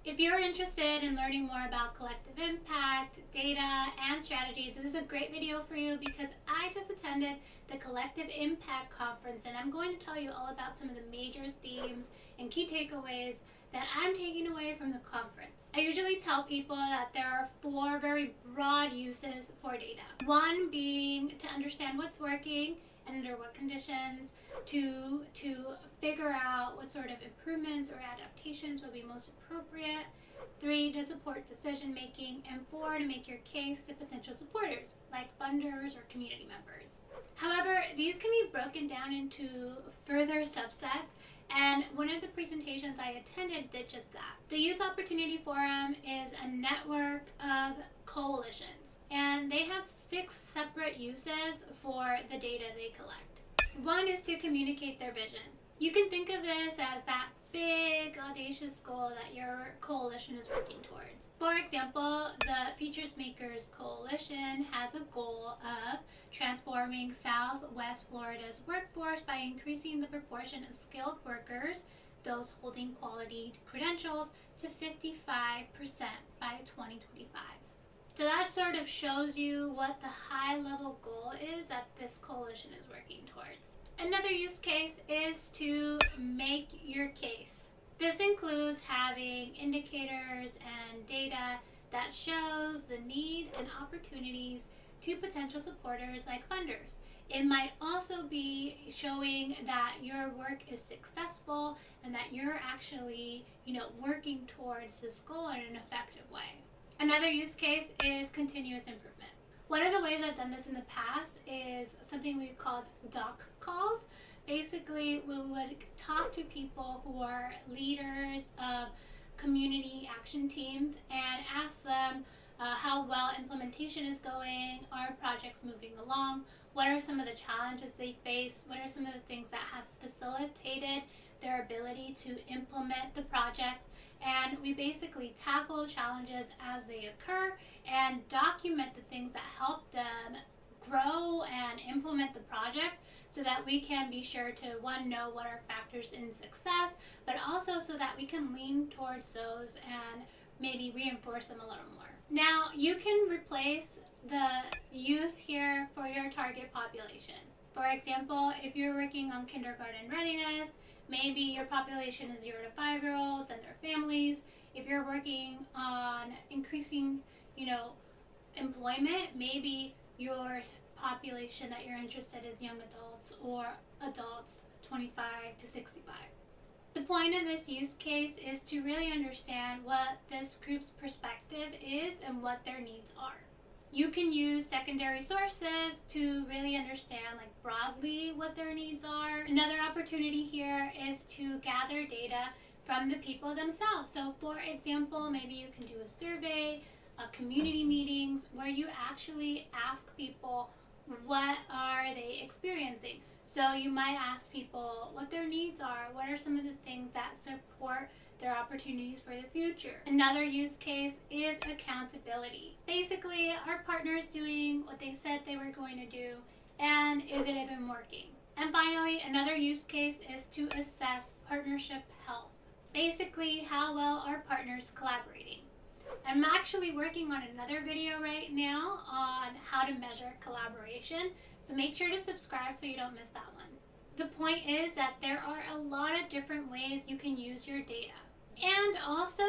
If you're interested in learning more about collective impact, data, and strategy, this is a great video for you because I just attended the Collective Impact Conference and I'm going to tell you all about some of the major themes and key takeaways that I'm taking away from the conference. I usually tell people that there are 4 very broad uses for data. One being to understand what's working and under what conditions. 2, to figure out what sort of improvements or adaptations would be most appropriate. 3, to support decision making. And 4, to make your case to potential supporters like funders or community members. However, these can be broken down into further subsets, and one of the presentations I attended did just that. The Youth Opportunity Forum is a network of coalitions, and they have 6 separate uses for the data they collect. One is to communicate their vision. You can think of this as that big, audacious goal that your coalition is working towards. For example, the Futures Makers Coalition has a goal of transforming Southwest Florida's workforce by increasing the proportion of skilled workers, those holding quality credentials, to 55% by 2025. So that sort of shows you what the high-level goal is that this coalition is working towards. Another use case is to make your case. This includes having indicators and data that shows the need and opportunities to potential supporters like funders. It might also be showing that your work is successful and that you're actually, working towards this goal in an effective way. Another use case is continuous improvement. One of the ways I've done this in the past is something we've called doc calls. Basically, we would talk to people who are leaders of community action teams and ask them how well implementation is going, are projects moving along, what are some of the challenges they faced, what are some of the things that have facilitated their ability to implement the project. And we basically tackle challenges as they occur and document the things that help them grow and implement the project so that we can be sure to, one, know what are factors in success, but also so that we can lean towards those and maybe reinforce them a little more. Now, you can replace the youth here for your target population. For example, if you're working on kindergarten readiness, maybe your population is 0 to 5-year-olds and their families. If you're working on increasing, employment, maybe your population that you're interested in is young adults or adults 25 to 65. The point of this use case is to really understand what this group's perspective is and what their needs are. You can use secondary sources to really understand broadly what their needs are. Another opportunity here is to gather data from the people themselves. So for example, maybe you can do a survey, community meetings where you actually ask people what are they experiencing. So you might ask people what their needs are, what are some of the things that support their opportunities for the future. Another use case is accountability. Basically, are partners doing what they said they were going to do, and is it even working? And finally, another use case is to assess partnership health. Basically, how well are partners collaborating? I'm actually working on another video right now on how to measure collaboration, so make sure to subscribe so you don't miss that one. The point is that there are a lot of different ways you can use your data, and also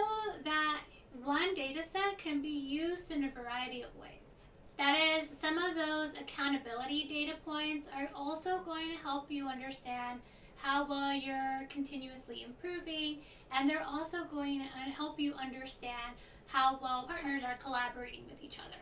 that one data set can be used in a variety of ways. That is, some of those accountability data points are also going to help you understand how well you're continuously improving, and they're also going to help you understand how well partners are collaborating with each other.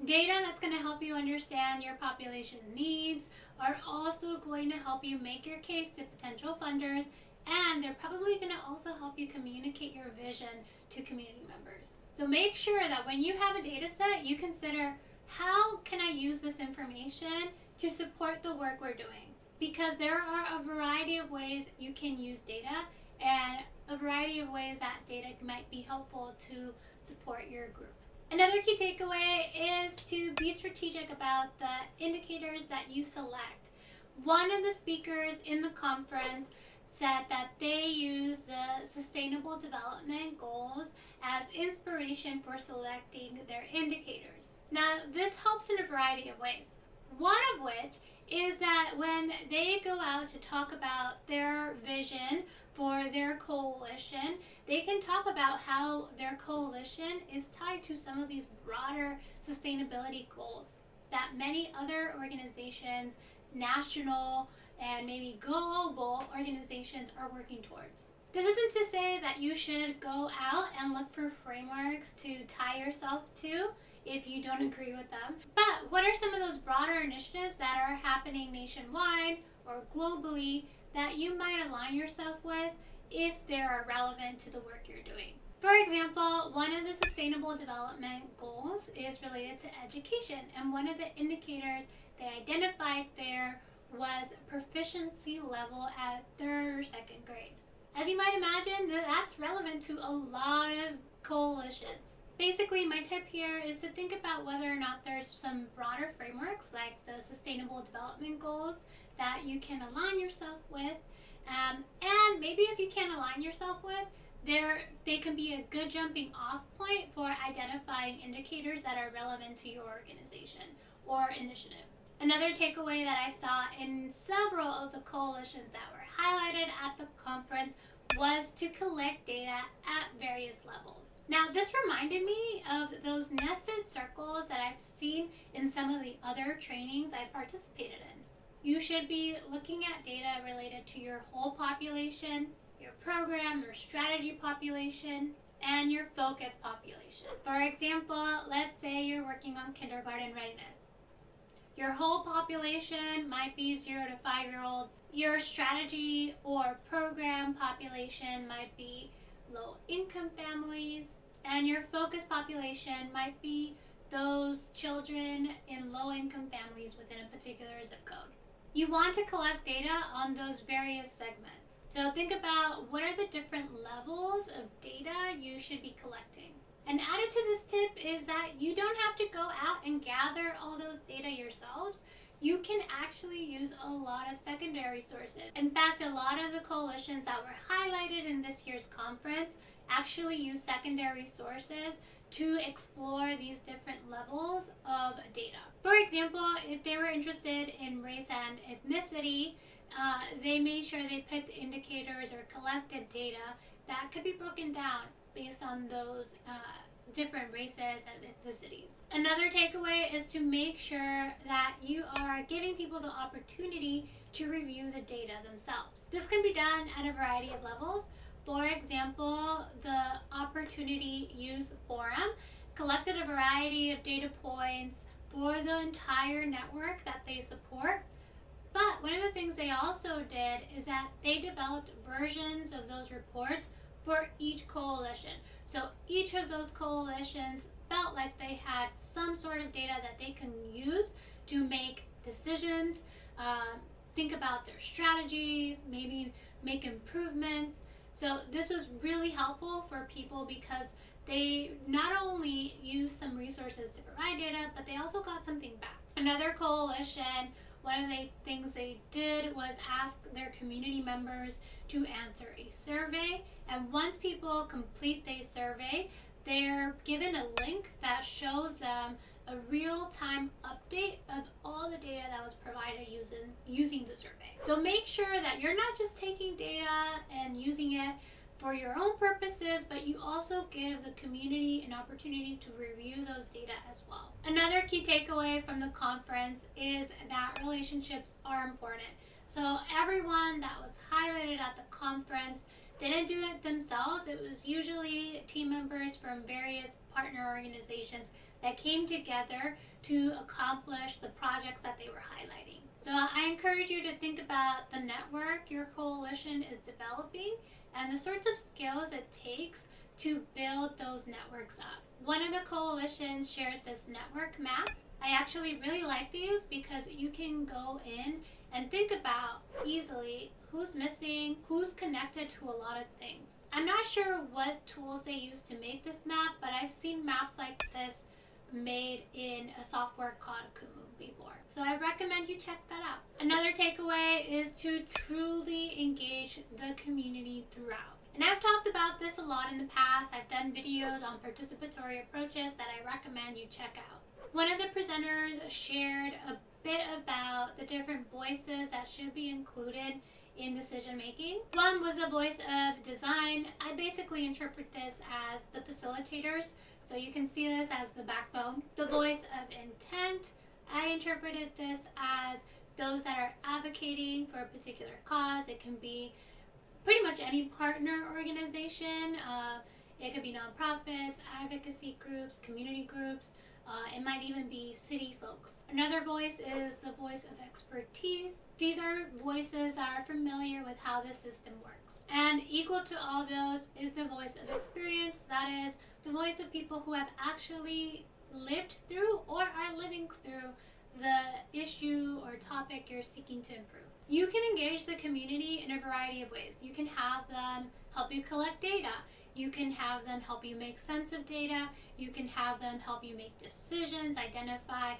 Data that's going to help you understand your population needs are also going to help you make your case to potential funders, and they're probably going to also help you communicate your vision to community members. So make sure that when you have a data set, you consider, how can I use this information to support the work we're doing? Because there are a variety of ways you can use data and a variety of ways that data might be helpful to support your group. Another key takeaway is to be strategic about the indicators that you select. One of the speakers in the conference said that they use the Sustainable Development Goals inspiration for selecting their indicators. Now, this helps in a variety of ways. One of which is that when they go out to talk about their vision for their coalition, they can talk about how their coalition is tied to some of these broader sustainability goals that many other organizations, national and maybe global organizations, are working towards. This isn't to say that you should go out and look for frameworks to tie yourself to if you don't agree with them. But what are some of those broader initiatives that are happening nationwide or globally that you might align yourself with if they are relevant to the work you're doing? For example, one of the Sustainable Development Goals is related to education, and one of the indicators they identified there was proficiency level at 3rd or 2nd grade. As you might imagine, that's relevant to a lot of coalitions. Basically, my tip here is to think about whether or not there's some broader frameworks like the Sustainable Development Goals that you can align yourself with. And maybe if you can't align yourself with, they can be a good jumping off point for identifying indicators that are relevant to your organization or initiative. Another takeaway that I saw in several of the coalitions that were highlighted at the conference was to collect data at various levels. Now, this reminded me of those nested circles that I've seen in some of the other trainings I've participated in. You should be looking at data related to your whole population, your program, your strategy population, and your focus population. For example, let's say you're working on kindergarten readiness. Your whole population might be 0 to 5-year-olds. Your strategy or program population might be low-income families, and your focus population might be those children in low-income families within a particular zip code. You want to collect data on those various segments. So think about what are the different levels of data you should be collecting. And added to this tip is that you don't have to go out and gather all those data yourselves. You can actually use a lot of secondary sources. In fact, a lot of the coalitions that were highlighted in this year's conference actually use secondary sources to explore these different levels of data. For example, if they were interested in race and ethnicity, they made sure they picked indicators or collected data that could be broken down based on those different races and ethnicities. Another takeaway is to make sure that you are giving people the opportunity to review the data themselves. This can be done at a variety of levels. For example, the Opportunity Youth Forum collected a variety of data points for the entire network that they support. But one of the things they also did is that they developed versions of those reports for each coalition. So each of those coalitions felt like they had some sort of data that they can use to make decisions, think about their strategies, maybe make improvements. So this was really helpful for people because they not only used some resources to provide data, but they also got something back. Another coalition, one of the things they did was ask their community members to answer a survey. And once people complete the survey, they're given a link that shows them a real-time update of all the data that was provided using the survey. So make sure that you're not just taking data and using it for your own purposes, but you also give the community an opportunity to review those data as well. Another key takeaway from the conference is that relationships are important. So everyone that was highlighted at the conference didn't do it themselves. It was usually team members from various partner organizations that came together to accomplish the projects that they were highlighting. So I encourage you to think about the network your coalition is developing and the sorts of skills it takes to build those networks up. One of the coalitions shared this network map. I actually really like these because you can go in and think about easily who's missing, who's connected to a lot of things. I'm not sure what tools they use to make this map, but I've seen maps like this made in a software called Kumu before. So I recommend you check that out. Another takeaway is to truly engage the community throughout. And I've talked about this a lot in the past. I've done videos on participatory approaches that I recommend you check out. One of the presenters shared a bit about the different voices that should be included in decision making. One was a voice of design. I basically interpret this as the facilitators, so you can see this as the backbone. The voice of intent, I interpreted this as those that are advocating for a particular cause. It can be pretty much any partner organization. It could be nonprofits, advocacy groups, community groups. It might even be city folks. Another voice is the voice of expertise. These are voices that are familiar with how the system works. And equal to all those is the voice of experience. That is the voice of people who have actually lived through or are living through the issue or topic you're seeking to improve. You can engage the community in a variety of ways. You can have them help you collect data. You can have them help you make sense of data. You can have them help you make decisions, identify,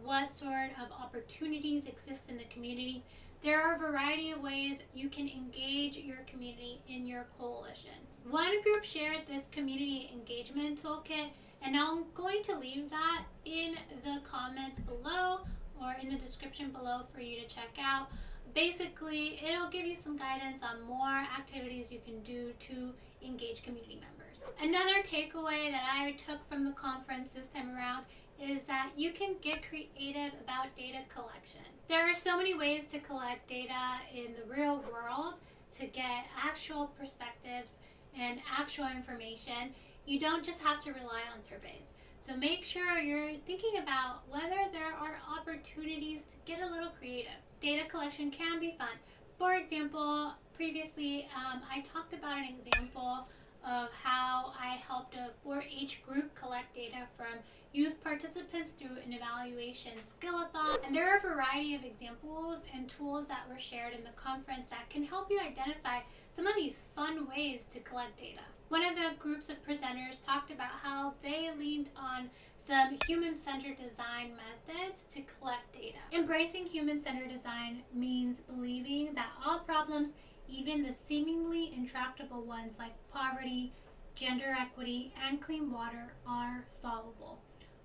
what sort of opportunities exist in the community. There are a variety of ways you can engage your community in your coalition. One group shared this community engagement toolkit, and I'm going to leave that in the comments below or in the description below for you to check out. Basically, it'll give you some guidance on more activities you can do to engage community members. Another takeaway that I took from the conference this time around is that you can get creative about data collection. There are so many ways to collect data in the real world to get actual perspectives and actual information. You don't just have to rely on surveys. So make sure you're thinking about whether there are opportunities to get a little creative. Data collection can be fun. For example, previously I talked about an example of how I helped a 4-H group collect data from youth participants through an evaluation skill-a-thon. And there are a variety of examples and tools that were shared in the conference that can help you identify some of these fun ways to collect data. One of the groups of presenters talked about how they leaned on some human-centered design methods to collect data. Embracing human-centered design means believing that all problems, even the seemingly intractable ones like poverty, gender equity, and clean water, are solvable.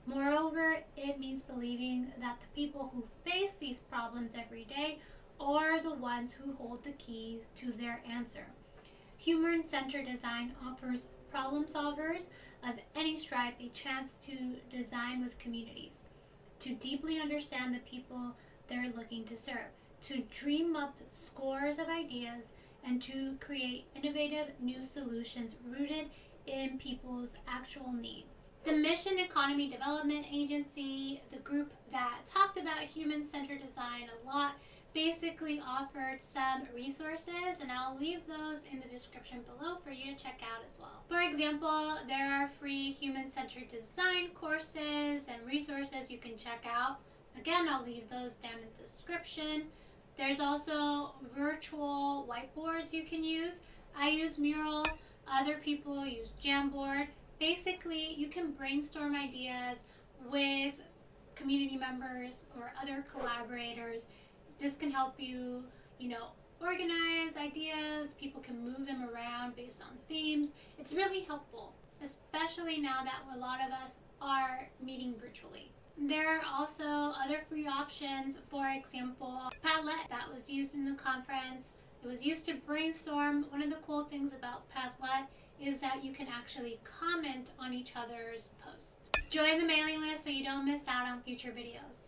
Moreover, it means believing that the people who face these problems every day are the ones who hold the key to their answer. Human-centered design offers problem solvers of any stripe a chance to design with communities, to deeply understand the people they're looking to serve, to dream up scores of ideas, and to create innovative new solutions rooted in people's actual needs. The Mission Economy Development Agency, the group that talked about human-centered design a lot, basically offered some resources, and I'll leave those in the description below for you to check out as well. For example, there are free human-centered design courses and resources you can check out. Again, I'll leave those down in the description. There's also virtual whiteboards you can use. I use Mural, other people use Jamboard. Basically, you can brainstorm ideas with community members or other collaborators. This can help you, organize ideas. People can move them around based on themes. It's really helpful, especially now that a lot of us are meeting virtually. There are also other free options. For example, Padlet that was used in the conference. It was used to brainstorm. One of the cool things about Padlet is that you can actually comment on each other's posts. Join the mailing list so you don't miss out on future videos.